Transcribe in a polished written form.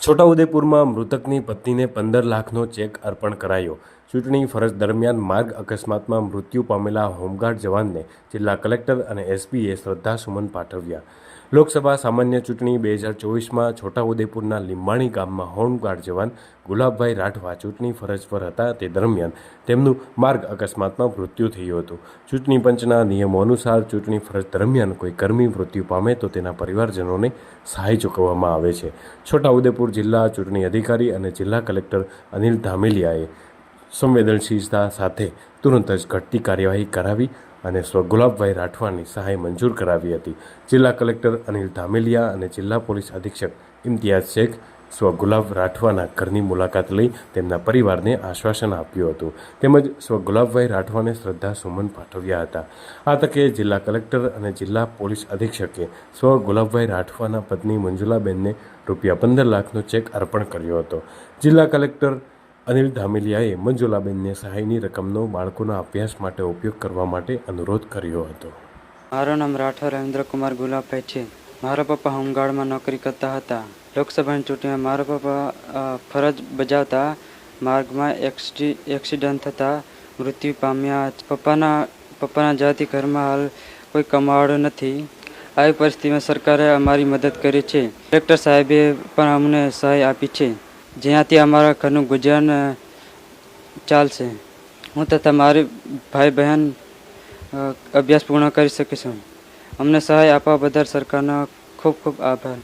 છોટાઉદેપુરમાં મૃતકની પત્નીને 15 લાખનો ચેક અર્પણ કરાયો। ચૂંટણી ફરજ દરમિયાન માર્ગ અકસ્માતમાં મૃત્યુ પામેલા હોમગાર્ડ જવાનને જિલ્લા કલેક્ટર અને એસપીએ શ્રદ્ધાસુમન પાઠવ્યા। લોકસભા સામાન્ય ચૂંટણી 2024માં છોટાઉદેપુરના લીંબાણી ગામમાં હોમગાર્ડ જવાન ગુલાબભાઈ રાઠવા ચૂંટણી ફરજ પર હતા તે દરમિયાન તેમનું માર્ગ અકસ્માતમાં મૃત્યુ થયું હતું। ચૂંટણી પંચના નિયમો અનુસાર ચૂંટણી ફરજ દરમિયાન કોઈ કર્મી મૃત્યુ પામે તો તેના પરિવારજનોને સહાય ચૂકવવામાં આવે છે। છોટાઉદેપુર જિલ્લા ચૂંટણી અધિકારી અને જિલ્લા કલેક્ટર અનિલ ધામેલિયાએ સંવેદનશીલતા સાથે તુરંત જ ઘટતી કાર્યવાહી કરાવી અને સ્વ ગુલાબભાઈ રાઠવાની સહાય મંજૂર કરાવી હતી। જિલ્લા કલેક્ટર અનિલ ધામેલિયા અને જિલ્લા પોલીસ અધિક્ષક ઇમ્તિયાઝ શેખ સ્વ ગુલાબ રાઠવાના ઘરની મુલાકાત લઈ તેમના પરિવારને આશ્વાસન આપ્યું હતું તેમજ સ્વ ગુલાબભાઈ રાઠવાને શ્રદ્ધાસુમન પાઠવ્યા હતા। આ તકે જિલ્લા કલેક્ટર અને જિલ્લા પોલીસ અધિક્ષકે સ્વ ગુલાબભાઈ રાઠવાના પત્ની મંજુલાબેનને ₹15 લાખનો ચેક અર્પણ કર્યો હતો। જિલ્લા કલેક્ટર અનિલ ધામેલિયાએ મંજુલાબેનને સહાયની રકમનો બાળકોના અભ્યાસ માટે ઉપયોગ કરવા માટે અનુરોધ કર્યો હતો। મારું નામ રાઠવા રવિન્દ્રકુમાર ગુલાબભાઈ છે। મારા પપ્પા હોમગાર્ડમાં નોકરી કરતા હતા। લોકસભાની ચૂંટણીમાં મારા પપ્પા ફરજ બજાવતા માર્ગમાં એક્સિડન્ટ થતાં મૃત્યુ પામ્યા। પપ્પાના જવાથી ઘરમાં હાલ કોઈ કમાવાળું નથી। આવી પરિસ્થિતિમાં સરકારે અમારી મદદ કરી છે। કલેક્ટર સાહેબે પણ અમને સહાય આપી છે જેનાથી અમારા ઘરનું ગુજરાન ચાલશે। હું તથા મારી ભાઈ બહેન અભ્યાસ પૂર્ણ કરી શકીશું। અમને સહાય આપવા બદલ સરકારનો ખૂબ ખૂબ આભાર।